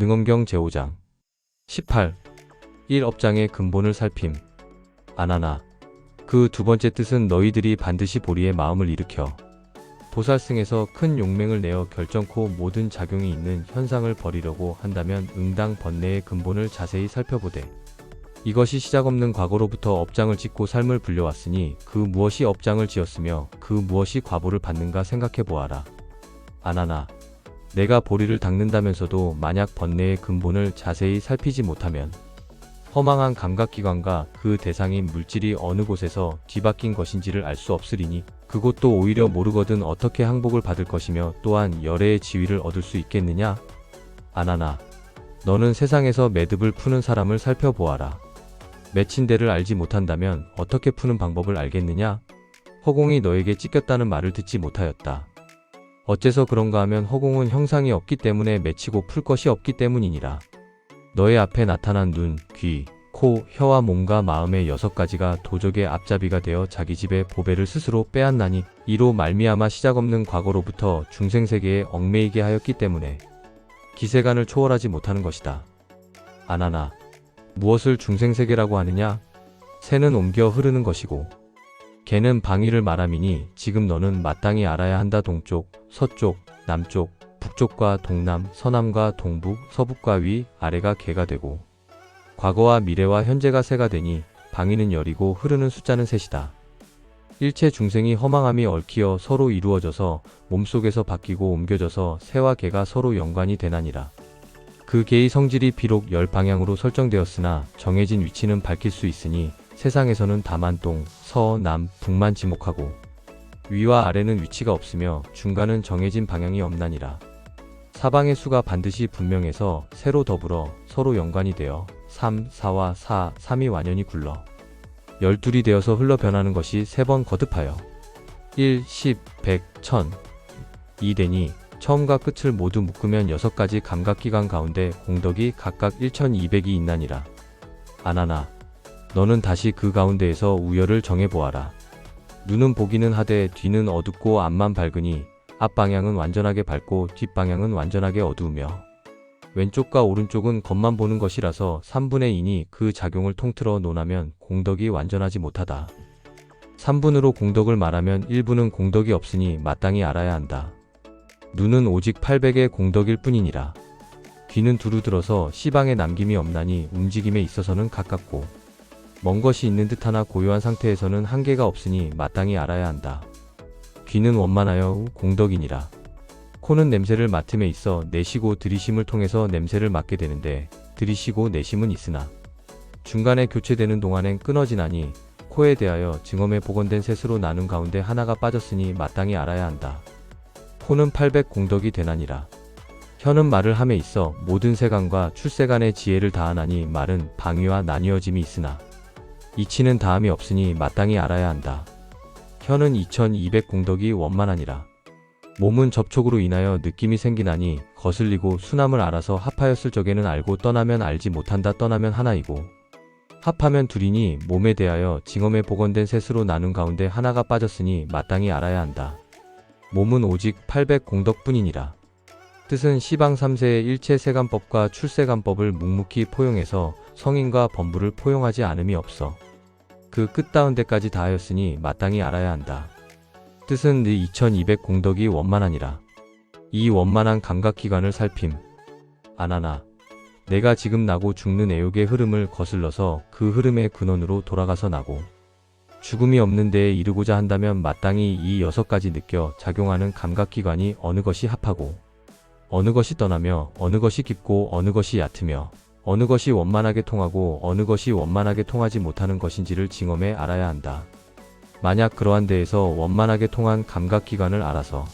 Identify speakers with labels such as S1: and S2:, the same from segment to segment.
S1: 능엄경 제5장 18. 1. 업장의 근본을 살핌. 아나나. 그 두 번째 뜻은 너희들이 반드시 보리의 마음을 일으켜 보살승에서 큰 용맹을 내어 결정코 모든 작용이 있는 현상을 버리려고 한다면 응당 번뇌의 근본을 자세히 살펴보되 이것이 시작 없는 과거로부터 업장을 짓고 삶을 불려왔으니 그 무엇이 업장을 지었으며 그 무엇이 과보를 받는가 생각해 보아라. 아나나. 내가 보리를 닦는다면서도 만약 번뇌의 근본을 자세히 살피지 못하면 허망한 감각기관과 그 대상인 물질이 어느 곳에서 뒤바뀐 것인지를 알 수 없으리니 그곳도 오히려 모르거든 어떻게 항복을 받을 것이며 또한 열애의 지위를 얻을 수 있겠느냐? 아나나. 너는 세상에서 매듭을 푸는 사람을 살펴보아라. 맺힌 데를 알지 못한다면 어떻게 푸는 방법을 알겠느냐? 허공이 너에게 찢겼다는 말을 듣지 못하였다. 어째서 그런가 하면 허공은 형상이 없기 때문에 맺히고 풀 것이 없기 때문이니라. 너의 앞에 나타난 눈, 귀, 코, 혀와 몸과 마음의 6가지가 도적의 앞잡이가 되어 자기 집의 보배를 스스로 빼앗나니 이로 말미암아 시작 없는 과거로부터 중생세계에 얽매이게 하였기 때문에 기세간을 초월하지 못하는 것이다. 아나나. 무엇을 중생세계라고 하느냐? 새는 옮겨 흐르는 것이고 개는 방위를 말함이니 지금 너는 마땅히 알아야 한다. 동쪽, 서쪽, 남쪽, 북쪽과 동남, 서남과 동북, 서북과 위, 아래가 개가 되고 과거와 미래와 현재가 새가 되니 방위는 열이고 흐르는 숫자는 셋이다. 일체 중생이 허망함이 얽히어 서로 이루어져서 몸속에서 바뀌고 옮겨져서 새와 개가 서로 연관이 되나니라. 그 개의 성질이 비록 10방향으로 설정되었으나 정해진 위치는 밝힐 수 있으니 세상에서는 다만 동, 서, 남, 북만 지목하고 위와 아래는 위치가 없으며 중간은 정해진 방향이 없나니라. 사방의 수가 반드시 분명해서 새로 더불어 서로 연관이 되어 3, 4와 4, 3이 완연히 굴러 12이 되어서 흘러 변하는 것이 3번 거듭하여 1, 10, 100, 1000, 2 되니 처음과 끝을 모두 묶으면 6가지 감각기관 가운데 공덕이 각각 1200이 있나니라. 아나나. 너는 다시 그 가운데에서 우열을 정해보아라. 눈은 보기는 하되 뒤는 어둡고 앞만 밝으니 앞방향은 완전하게 밝고 뒷방향은 완전하게 어두우며 왼쪽과 오른쪽은 겉만 보는 것이라서 3분의 2니 그 작용을 통틀어 논하면 공덕이 완전하지 못하다. 3분으로 공덕을 말하면 1분은 공덕이 없으니 마땅히 알아야 한다. 눈은 오직 800의 공덕일 뿐이니라. 귀는 두루 들어서 시방에 남김이 없나니 움직임에 있어서는 가깝고 먼 것이 있는 듯하나 고요한 상태에서는 한계가 없으니 마땅히 알아야 한다. 귀는 원만하여 공덕이니라. 코는 냄새를 맡음에 있어 내쉬고 들이쉼을 통해서 냄새를 맡게 되는데 들이쉬고 내쉼은 있으나 중간에 교체되는 동안엔 끊어지나니 코에 대하여 증엄에 복원된 셋으로 나눈 가운데 하나가 빠졌으니 마땅히 알아야 한다. 코는 800 공덕이 되나니라. 혀는 말을 함에 있어 모든 세간과 출세간의 지혜를 다하나니 말은 방위와 나뉘어짐이 있으나 이치는 다함이 없으니 마땅히 알아야 한다. 혀는 2200 공덕이 원만하니라. 몸은 접촉으로 인하여 느낌이 생기나니 거슬리고 순함을 알아서 합하였을 적에는 알고 떠나면 알지 못한다. 떠나면 하나이고 합하면 둘이니 몸에 대하여 징엄에 복원된 셋으로 나눈 가운데 하나가 빠졌으니 마땅히 알아야 한다. 몸은 오직 800 공덕뿐이니라. 뜻은 시방 3세의 일체 세간법과 출세간법을 묵묵히 포용해서 성인과 범부를 포용하지 않음이 없어 그 끝다운 데까지 다하였으니 마땅히 알아야 한다. 뜻은 네 2200 공덕이 원만하니라. 이 원만한 감각기관을 살핌. 아나나. 내가 지금 나고 죽는 애욕의 흐름을 거슬러서 그 흐름의 근원으로 돌아가서 나고 죽음이 없는 데에 이르고자 한다면 마땅히 이 6가지 느껴 작용하는 감각기관이 어느 것이 합하고 어느 것이 떠나며 어느 것이 깊고 어느 것이 얕으며 어느 것이 원만하게 통하고 어느 것이 원만하게 통하지 못하는 것인지를 징엄에 알아야 한다. 만약 그러한 데에서 원만하게 통한 감각기관을 알아서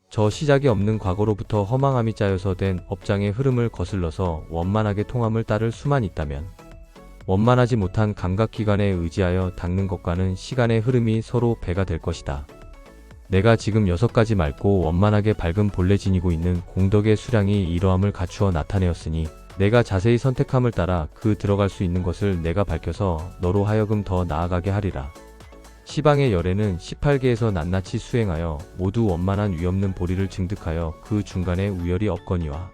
S1: 저 시작이 없는 과거로부터 허망함이 짜여서 된 업장의 흐름을 거슬러서 원만하게 통함을 따를 수만 있다면 원만하지 못한 감각기관에 의지하여 닦는 것과는 시간의 흐름이 서로 배가 될 것이다. 내가 지금 6가지 맑고 원만하게 밝은 본래 지니고 있는 공덕의 수량이 이러함을 갖추어 나타내었으니 내가 자세히 선택함을 따라 그 들어갈 수 있는 것을 내가 밝혀서 너로 하여금 더 나아가게 하리라. 시방의 열애는 18개에서 낱낱이 수행하여 모두 원만한 위없는 보리를 증득하여 그 중간에 우열이 없거니와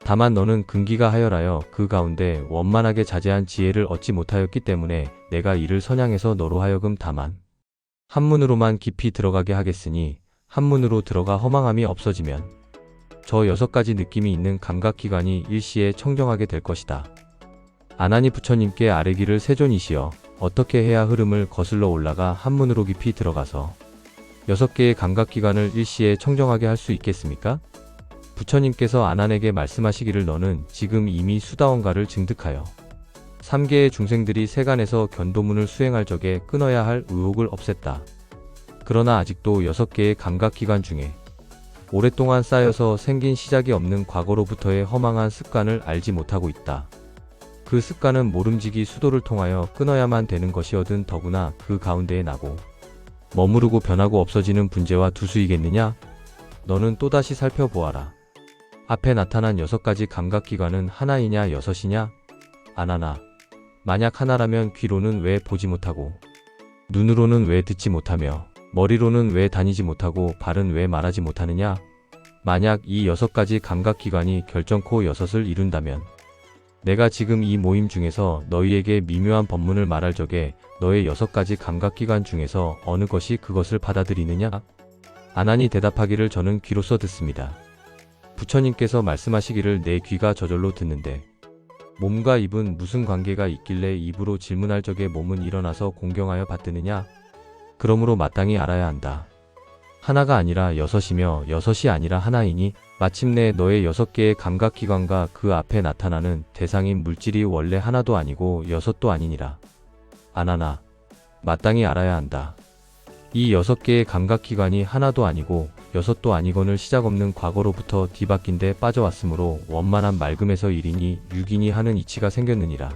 S1: 다만 너는 근기가 하열하여 그 가운데 원만하게 자제한 지혜를 얻지 못하였기 때문에 내가 이를 선양해서 너로 하여금 다만 한문으로만 깊이 들어가게 하겠으니 한문으로 들어가 허망함이 없어지면 저 6가지 느낌이 있는 감각기관이 일시에 청정하게 될 것이다. 아나니 부처님께 아뢰기를 세존이시여 어떻게 해야 흐름을 거슬러 올라가 한문으로 깊이 들어가서 6개의 감각기관을 일시에 청정하게 할 수 있겠습니까? 부처님께서 아난에게 말씀하시기를 너는 지금 이미 수다원가를 증득하여 3개의 중생들이 세간에서 견도문을 수행할 적에 끊어야 할 의혹을 없앴다. 그러나 아직도 6개의 감각기관 중에 오랫동안 쌓여서 생긴 시작이 없는 과거로부터의 허망한 습관을 알지 못하고 있다. 그 습관은 모름지기 수도를 통하여 끊어야만 되는 것이어든 더구나 그 가운데에 나고 머무르고 변하고 없어지는 분재와 두수이겠느냐? 너는 또다시 살펴보아라. 앞에 나타난 6가지 감각기관은 하나이냐 6이냐? 아나나. 만약 하나라면 귀로는 왜 보지 못하고 눈으로는 왜 듣지 못하며 머리로는 왜 다니지 못하고 발은 왜 말하지 못하느냐? 만약 이 6가지 감각기관이 결정코 6을 이룬다면 내가 지금 이 모임 중에서 너희에게 미묘한 법문을 말할 적에 너의 6가지 감각기관 중에서 어느 것이 그것을 받아들이느냐? 아난이 대답하기를 저는 귀로써 듣습니다. 부처님께서 말씀하시기를 내 귀가 저절로 듣는데 몸과 입은 무슨 관계가 있길래 입으로 질문할 적에 몸은 일어나서 공경하여 받드느냐? 그러므로 마땅히 알아야 한다. 하나가 아니라 6이며 6이 아니라 하나이니 마침내 너의 6개의 감각기관과 그 앞에 나타나는 대상인 물질이 원래 하나도 아니고 6도 아니니라. 아나나. 마땅히 알아야 한다. 이 6개의 감각기관이 하나도 아니고 6도 아니거늘 시작 없는 과거로부터 뒤바뀐 데 빠져왔으므로 원만한 맑음에서 1이니 6이니 하는 이치가 생겼느니라.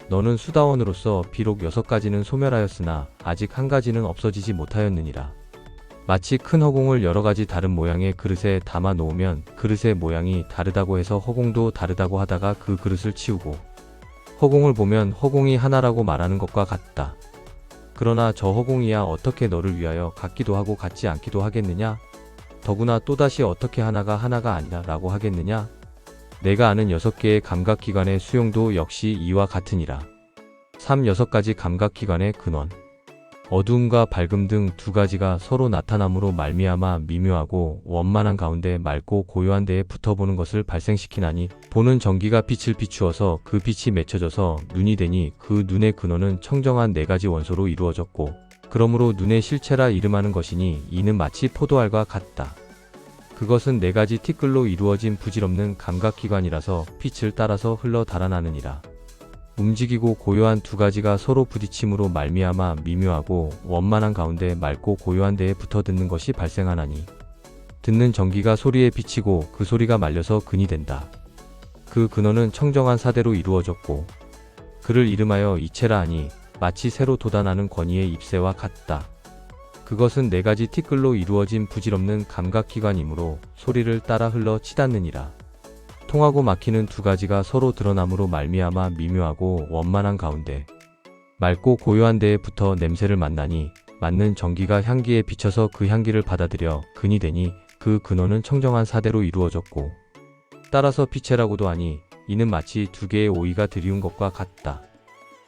S1: 너는 수다원으로서 비록 6가지는 소멸하였으나 아직 한 가지는 없어지지 못하였느니라. 마치 큰 허공을 여러가지 다른 모양의 그릇에 담아 놓으면 그릇의 모양이 다르다고 해서 허공도 다르다고 하다가 그 그릇을 치우고 허공을 보면 허공이 하나라고 말하는 것과 같다. 그러나 저 허공이야 어떻게 너를 위하여 같기도 하고 같지 않기도 하겠느냐? 더구나 또다시 어떻게 하나가 아니라 라고 하겠느냐? 내가 아는 6개의 감각기관의 수용도 역시 이와 같으니라. 6가지 감각기관의 근원. 어두움과 밝음 등 2가지가 서로 나타남으로 말미암아 미묘하고 원만한 가운데 맑고 고요한 데에 붙어보는 것을 발생시키나니 보는 전기가 빛을 비추어서 그 빛이 맺혀져서 눈이 되니 그 눈의 근원은 청정한 4가지 원소로 이루어졌고 그러므로 눈의 실체라 이름하는 것이니 이는 마치 포도알과 같다. 그것은 4가지 티끌로 이루어진 부질없는 감각기관이라서 빛을 따라서 흘러 달아나느니라. 움직이고 고요한 2가지가 서로 부딪힘으로 말미암아 미묘하고 원만한 가운데 맑고 고요한 데에 붙어 듣는 것이 발생하나니 듣는 전기가 소리에 비치고 그 소리가 말려서 근이 된다. 그 근원은 청정한 사대로 이루어졌고 그를 이름하여 이체라 하니 마치 새로 돋아나는 권위의 잎새와 같다. 그것은 4가지 티끌로 이루어진 부질없는 감각기관이므로 소리를 따라 흘러 치닫느니라. 통하고 막히는 2가지가 서로 드러남으로 말미암아 미묘하고 원만한 가운데 맑고 고요한 데에 붙어 냄새를 맡나니 맡는 전기가 향기에 비쳐서 그 향기를 받아들여 근이 되니 그 근원은 청정한 사대로 이루어졌고 따라서 피체라고도 하니 이는 마치 2개의 오이가 들이운 것과 같다.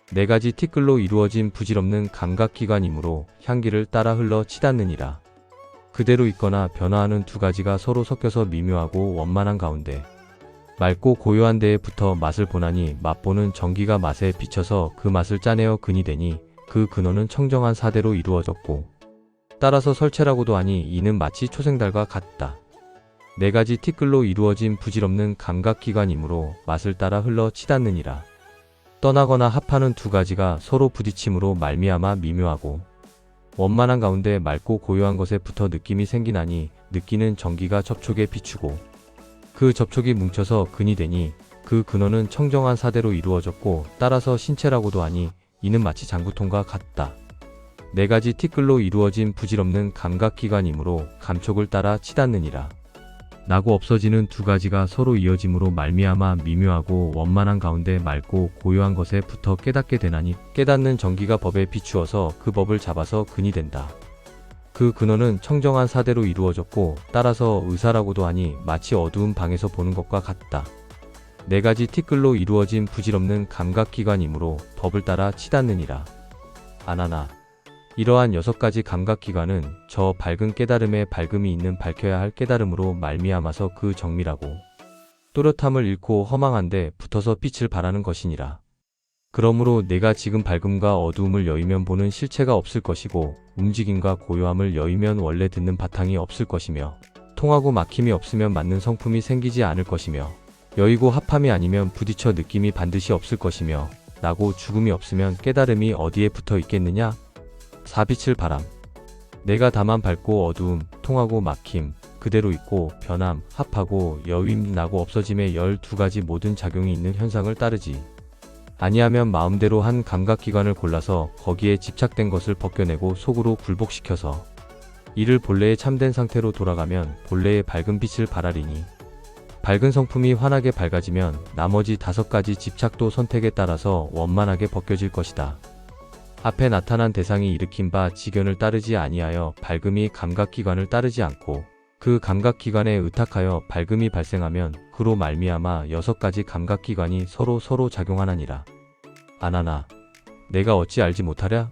S1: 4가지 티끌로 이루어진 부질없는 감각기관이므로 향기를 따라 흘러 치닫느니라. 그대로 있거나 변화하는 2가지가 서로 섞여서 미묘하고 원만한 가운데 맑고 고요한 데에 붙어 맛을 보나니 맛보는 전기가 맛에 비쳐서 그 맛을 짜내어 근이 되니 그 근원은 청정한 사대로 이루어졌고 따라서 설체라고도 하니 이는 마치 초생달과 같다. 4가지 티끌로 이루어진 부질없는 감각기관이므로 맛을 따라 흘러 치닫느니라. 떠나거나 합하는 2가지가 서로 부딪힘으로 말미암아 미묘하고 원만한 가운데 맑고 고요한 것에 붙어 느낌이 생기나니 느끼는 전기가 접촉에 비추고 그 접촉이 뭉쳐서 근이 되니 그 근원은 청정한 사대로 이루어졌고 따라서 신체라고도 하니 이는 마치 장구통과 같다. 4가지 티끌로 이루어진 부질없는 감각기관이므로 감촉을 따라 치닫느니라. 나고 없어지는 2가지가 서로 이어짐으로 말미암아 미묘하고 원만한 가운데 맑고 고요한 것에 붙어 깨닫게 되나니 깨닫는 전기가 법에 비추어서 그 법을 잡아서 근이 된다. 그 근원은 청정한 사대로 이루어졌고 따라서 의사라고도 하니 마치 어두운 방에서 보는 것과 같다. 네 가지 티끌로 이루어진 부질없는 감각기관이므로 법을 따라 치닫느니라. 아나나. 이러한 6가지 감각기관은 저 밝은 깨달음에 밝음이 있는 밝혀야 할 깨달음으로 말미암아서 그 정밀하고 또렷함을 잃고 허망한데 붙어서 빛을 발하는 것이니라. 그러므로 내가 지금 밝음과 어두움을 여의면 보는 실체가 없을 것이고 움직임과 고요함을 여의면 원래 듣는 바탕이 없을 것이며 통하고 막힘이 없으면 맞는 성품이 생기지 않을 것이며 여의고 합함이 아니면 부딪혀 느낌이 반드시 없을 것이며 나고 죽음이 없으면 깨달음이 어디에 붙어 있겠느냐? 사빛을 바람. 내가 다만 밝고 어두움, 통하고 막힘, 그대로 있고 변함, 합하고 여윈, 나고 없어짐의 12가지 모든 작용이 있는 현상을 따르지. 아니하면 마음대로 한 감각기관을 골라서 거기에 집착된 것을 벗겨내고 속으로 굴복시켜서 이를 본래의 참된 상태로 돌아가면 본래의 밝은 빛을 발하리니 밝은 성품이 환하게 밝아지면 나머지 5가지 집착도 선택에 따라서 원만하게 벗겨질 것이다. 앞에 나타난 대상이 일으킨 바 지견을 따르지 아니하여 밝음이 감각기관을 따르지 않고 그 감각기관에 의탁하여 밝음이 발생하면 그로 말미암아 6가지 감각기관이 서로 작용하나니라. 아나나. 내가 어찌 알지 못하랴?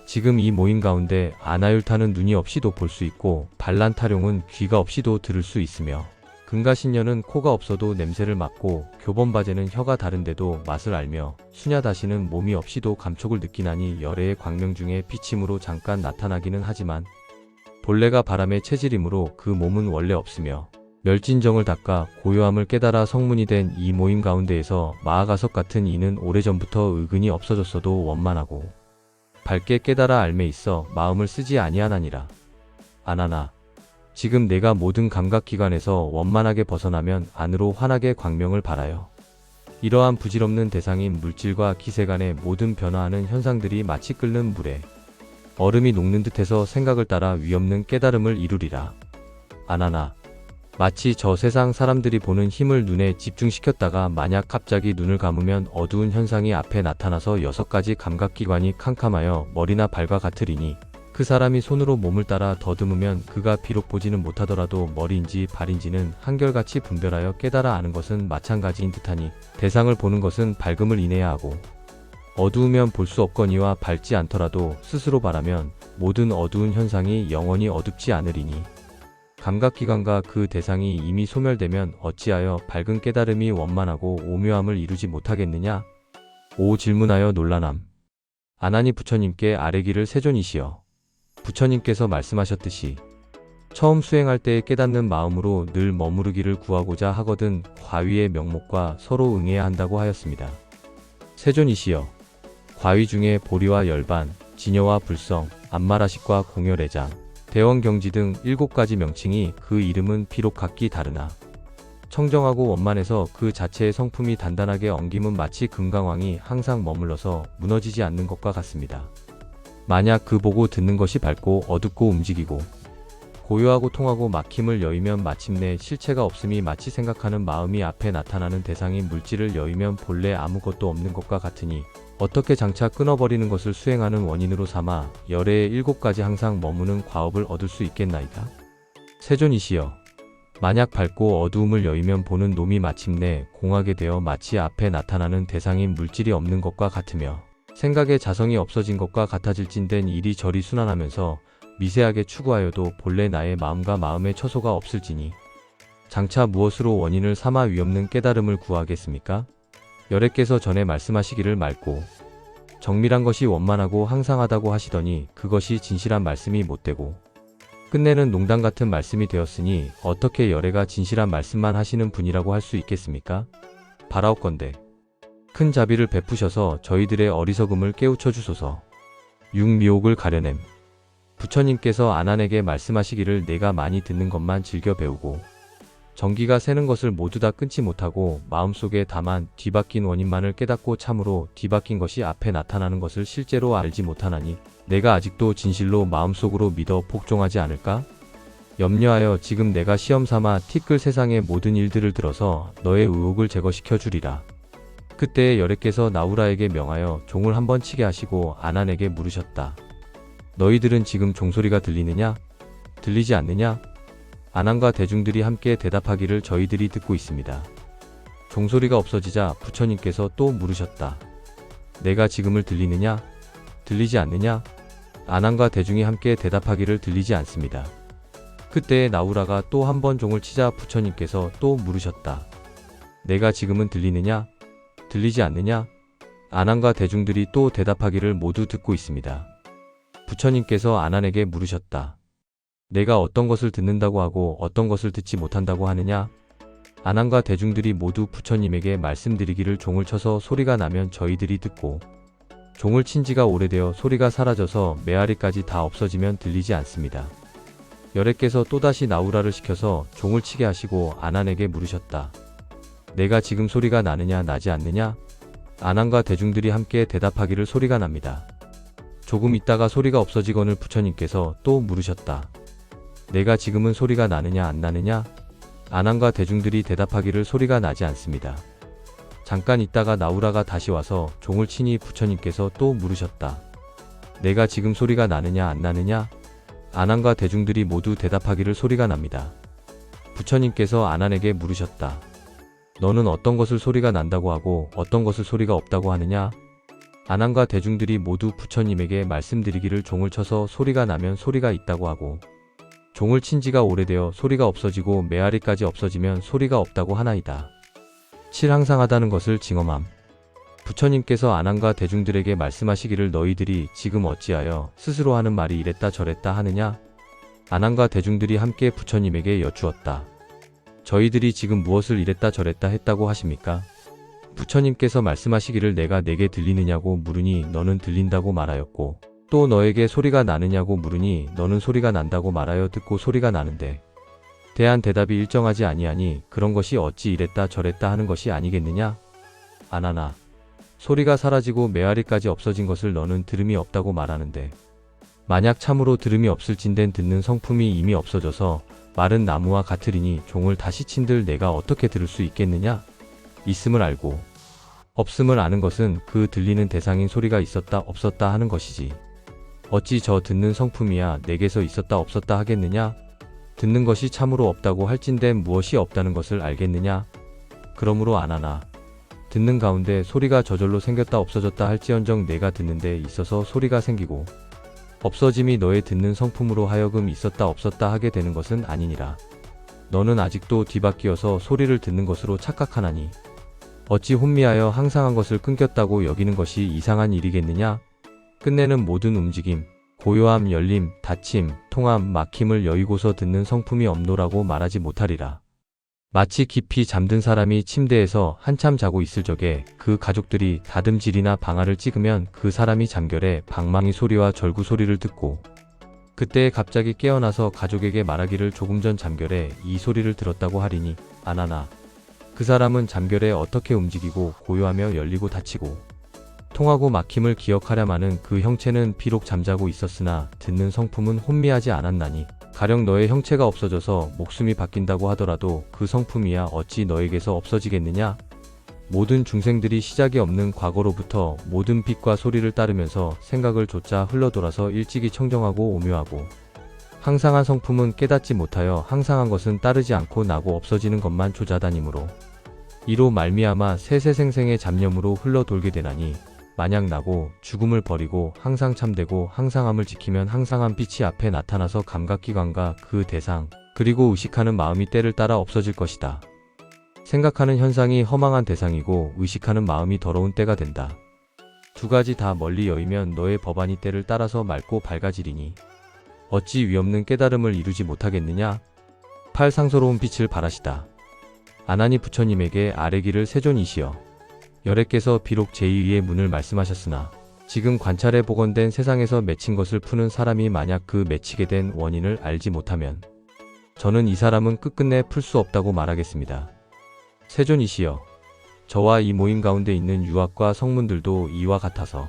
S1: 지금 이 모임 가운데 아나율타는 눈이 없이도 볼 수 있고 반란타룡은 귀가 없이도 들을 수 있으며 금가신녀는 코가 없어도 냄새를 맡고 교범바제는 혀가 다른데도 맛을 알며 수냐다시는 몸이 없이도 감촉을 느끼나니 열애의 광명 중에 비침으로 잠깐 나타나기는 하지만 본래가 바람의 체질이므로 그 몸은 원래 없으며 멸진정을 닦아 고요함을 깨달아 성문이 된 이 모임 가운데에서 마아가석 같은 이는 오래전부터 의근이 없어졌어도 원만하고 밝게 깨달아 알매 있어 마음을 쓰지 아니하나니라. 아나나. 지금 내가 모든 감각기관에서 원만하게 벗어나면 안으로 환하게 광명을 발하여 이러한 부질없는 대상인 물질과 기세 간의 모든 변화하는 현상들이 마치 끓는 물에 얼음이 녹는 듯해서 생각을 따라 위없는 깨달음을 이루리라. 아나나. 마치 저 세상 사람들이 보는 힘을 눈에 집중시켰다가 만약 갑자기 눈을 감으면 어두운 현상이 앞에 나타나서 6가지 감각기관이 캄캄하여 머리나 발과 같으리니 그 사람이 손으로 몸을 따라 더듬으면 그가 비록 보지는 못하더라도 머리인지 발인지는 한결같이 분별하여 깨달아 아는 것은 마찬가지인 듯하니 대상을 보는 것은 밝음을 인해야 하고 어두우면 볼 수 없거니와 밝지 않더라도 스스로 바라면 모든 어두운 현상이 영원히 어둡지 않으리니 감각기관과 그 대상이 이미 소멸되면 어찌하여 밝은 깨달음이 원만하고 오묘함을 이루지 못하겠느냐? 오 질문하여 놀라남. 아나니 부처님께 아뢰기를 세존이시여. 부처님께서 말씀하셨듯이 처음 수행할 때에 깨닫는 마음으로 늘 머무르기를 구하고자 하거든 과위의 명목과 서로 응해야 한다고 하였습니다. 세존이시여. 과위 중에 보리와 열반, 진여와 불성, 안마라식과 공열애장, 대원경지 등 7가지 명칭이 그 이름은 비록 각기 다르나 청정하고 원만해서 그 자체의 성품이 단단하게 엉김은 마치 금강왕이 항상 머물러서 무너지지 않는 것과 같습니다. 만약 그 보고 듣는 것이 밝고 어둡고 움직이고 고요하고 통하고 막힘을 여의면 마침내 실체가 없음이 마치 생각하는 마음이 앞에 나타나는 대상인 물질을 여의면 본래 아무것도 없는 것과 같으니 어떻게 장차 끊어버리는 것을 수행하는 원인으로 삼아 열애의 7가지 항상 머무는 과업을 얻을 수 있겠나이까? 세존이시여. 만약 밝고 어두움을 여의면 보는 놈이 마침내 공하게 되어 마치 앞에 나타나는 대상인 물질이 없는 것과 같으며 생각의 자성이 없어진 것과 같아질진된 이리저리 순환하면서 미세하게 추구하여도 본래 나의 마음과 마음의 처소가 없을지니 장차 무엇으로 원인을 삼아 위없는 깨달음을 구하겠습니까? 열애께서 전에 말씀하시기를 맑고 정밀한 것이 원만하고 항상하다고 하시더니 그것이 진실한 말씀이 못되고 끝내는 농담 같은 말씀이 되었으니 어떻게 열애가 진실한 말씀만 하시는 분이라고 할 수 있겠습니까? 바라옵건대 큰 자비를 베푸셔서 저희들의 어리석음을 깨우쳐 주소서. 육미옥을 가려냄. 부처님께서 아난에게 말씀하시기를 내가 많이 듣는 것만 즐겨 배우고 전기가 새는 것을 모두 다 끊지 못하고 마음속에 다만 뒤바뀐 원인만을 깨닫고 참으로 뒤바뀐 것이 앞에 나타나는 것을 실제로 알지 못하나니 내가 아직도 진실로 마음속으로 믿어 복종하지 않을까? 염려하여 지금 내가 시험삼아 티끌 세상의 모든 일들을 들어서 너의 의혹을 제거시켜 주리라. 그때에 열애께서 나우라에게 명하여 종을 한번 치게 하시고 아난에게 물으셨다. 너희들은 지금 종소리가 들리느냐? 들리지 않느냐? 아난과 대중들이 함께 대답하기를 저희들이 듣고 있습니다. 종소리가 없어지자 부처님께서 또 물으셨다. 내가 지금을 들리느냐? 들리지 않느냐? 아난과 대중이 함께 대답하기를 들리지 않습니다. 그때에 나우라가 또 한 번 종을 치자 부처님께서 또 물으셨다. 내가 지금은 들리느냐? 들리지 않느냐? 아난과 대중들이 또 대답하기를 모두 듣고 있습니다. 부처님께서 아난에게 물으셨다. 내가 어떤 것을 듣는다고 하고 어떤 것을 듣지 못한다고 하느냐? 아난과 대중들이 모두 부처님에게 말씀드리기를 종을 쳐서 소리가 나면 저희들이 듣고 종을 친 지가 오래되어 소리가 사라져서 메아리까지 다 없어지면 들리지 않습니다. 열애께서 또다시 나우라를 시켜서 종을 치게 하시고 아난에게 물으셨다. 내가 지금 소리가 나느냐 나지 않느냐? 아난과 대중들이 함께 대답하기를 소리가 납니다. 조금 있다가 소리가 없어지거늘 부처님께서 또 물으셨다. 내가 지금은 소리가 나느냐 안 나느냐? 아난과 대중들이 대답하기를 소리가 나지 않습니다. 잠깐 있다가 나우라가 다시 와서 종을 치니 부처님께서 또 물으셨다. 내가 지금 소리가 나느냐 안 나느냐? 아난과 대중들이 모두 대답하기를 소리가 납니다. 부처님께서 아난에게 물으셨다. 너는 어떤 것을 소리가 난다고 하고 어떤 것을 소리가 없다고 하느냐? 아난과 대중들이 모두 부처님에게 말씀드리기를 종을 쳐서 소리가 나면 소리가 있다고 하고 종을 친 지가 오래되어 소리가 없어지고 메아리까지 없어지면 소리가 없다고 하나이다. 7. 항상하다는 것을 징험함. 부처님께서 아난과 대중들에게 말씀하시기를 너희들이 지금 어찌하여 스스로 하는 말이 이랬다 저랬다 하느냐? 아난과 대중들이 함께 부처님에게 여쭈었다. 저희들이 지금 무엇을 이랬다 저랬다 했다고 하십니까? 부처님께서 말씀하시기를 내가 내게 들리느냐고 물으니 너는 들린다고 말하였고 또 너에게 소리가 나느냐고 물으니 너는 소리가 난다고 말하여 듣고 소리가 나는데 대한 대답이 일정하지 아니하니 그런 것이 어찌 이랬다 저랬다 하는 것이 아니겠느냐? 아나나 소리가 사라지고 메아리까지 없어진 것을 너는 들음이 없다고 말하는데 만약 참으로 들음이 없을진된 듣는 성품이 이미 없어져서 마른 나무와 같으리니 종을 다시 친들 내가 어떻게 들을 수 있겠느냐? 있음을 알고 없음을 아는 것은 그 들리는 대상인 소리가 있었다 없었다 하는 것이지 어찌 저 듣는 성품이야 내게서 있었다 없었다 하겠느냐? 듣는 것이 참으로 없다고 할진된 무엇이 없다는 것을 알겠느냐? 그러므로 아나나 듣는 가운데 소리가 저절로 생겼다 없어졌다 할지언정 내가 듣는 데 있어서 소리가 생기고 없어짐이 너의 듣는 성품으로 하여금 있었다 없었다 하게 되는 것은 아니니라. 너는 아직도 뒤바뀌어서 소리를 듣는 것으로 착각하나니 어찌 혼미하여 항상한 것을 끊겼다고 여기는 것이 이상한 일이겠느냐? 끝내는 모든 움직임, 고요함, 열림, 닫힘, 통함, 막힘을 여의고서 듣는 성품이 없노라고 말하지 못하리라. 마치 깊이 잠든 사람이 침대에서 한참 자고 있을 적에 그 가족들이 다듬질이나 방아를 찍으면 그 사람이 잠결에 방망이 소리와 절구 소리를 듣고 그때 갑자기 깨어나서 가족에게 말하기를 조금 전 잠결에 이 소리를 들었다고 하리니 아나나 그 사람은 잠결에 어떻게 움직이고 고요하며 열리고 닫히고 통하고 막힘을 기억하려마는 그 형체는 비록 잠자고 있었으나 듣는 성품은 혼미하지 않았나니 가령 너의 형체가 없어져서 목숨이 바뀐다고 하더라도 그 성품이야 어찌 너에게서 없어지겠느냐? 모든 중생들이 시작이 없는 과거로부터 모든 빛과 소리를 따르면서 생각을 좇아 흘러돌아서 일찍이 청정하고 오묘하고 항상한 성품은 깨닫지 못하여 항상한 것은 따르지 않고 나고 없어지는 것만 조자다니므로 이로 말미암아 세세생생의 잡념으로 흘러돌게 되나니 만약 나고 죽음을 버리고 항상 참되고 항상함을 지키면 항상한 빛이 앞에 나타나서 감각기관과 그 대상 그리고 의식하는 마음이 때를 따라 없어질 것이다. 생각하는 현상이 허망한 대상이고 의식하는 마음이 더러운 때가 된다. 두 가지 다 멀리 여의면 너의 법안이 때를 따라서 맑고 밝아지리니 어찌 위없는 깨달음을 이루지 못하겠느냐? 8. 상서로운 빛을 발하시다. 아난이 부처님에게 아뢰기를 세존이시여 열애께서 비록 제2의 문을 말씀하셨으나 지금 관찰해 보건된 세상에서 맺힌 것을 푸는 사람이 만약 그 맺히게 된 원인을 알지 못하면 저는 이 사람은 끝끝내 풀 수 없다고 말하겠습니다. 세존이시여 저와 이 모임 가운데 있는 유학과 성문들도 이와 같아서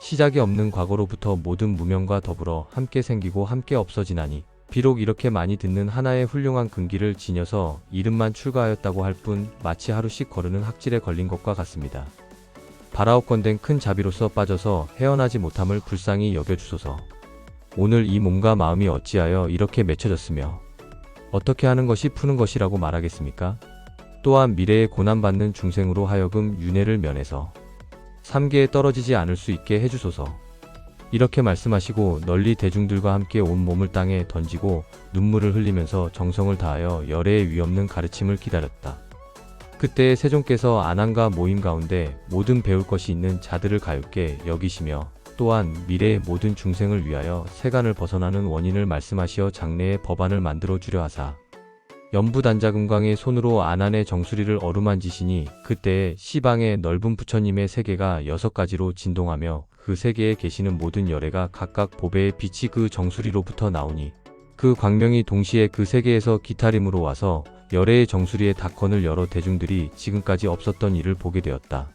S1: 시작이 없는 과거로부터 모든 무명과 더불어 함께 생기고 함께 없어지나니 비록 이렇게 많이 듣는 하나의 훌륭한 근기를 지녀서 이름만 출가하였다고 할 뿐 마치 하루씩 거르는 학질에 걸린 것과 같습니다. 바라옵건된 큰 자비로서 빠져서 헤어나지 못함을 불쌍히 여겨주소서. 오늘 이 몸과 마음이 어찌하여 이렇게 맺혀졌으며 어떻게 하는 것이 푸는 것이라고 말하겠습니까? 또한 미래에 고난받는 중생으로 하여금 윤회를 면해서 삼계에 떨어지지 않을 수 있게 해주소서. 이렇게 말씀하시고 널리 대중들과 함께 온몸을 땅에 던지고 눈물을 흘리면서 정성을 다하여 열애의 위없는 가르침을 기다렸다. 그때 세종께서 안한과 모임 가운데 모든 배울 것이 있는 자들을 가엾게 여기시며 또한 미래의 모든 중생을 위하여 세간을 벗어나는 원인을 말씀하시어 장래의 법안을 만들어 주려 하사 연부단자금광의 손으로 안한의 정수리를 어루만지시니 그때에 시방의 넓은 부처님의 세계가 6가지로 진동하며 그 세계에 계시는 모든 열애가 각각 보배의 빛이 그 정수리로부터 나오니 그 광명이 동시에 그 세계에서 기타림으로 와서 열애의 정수리의 닫건을 열어 대중들이 지금까지 없었던 일을 보게 되었다.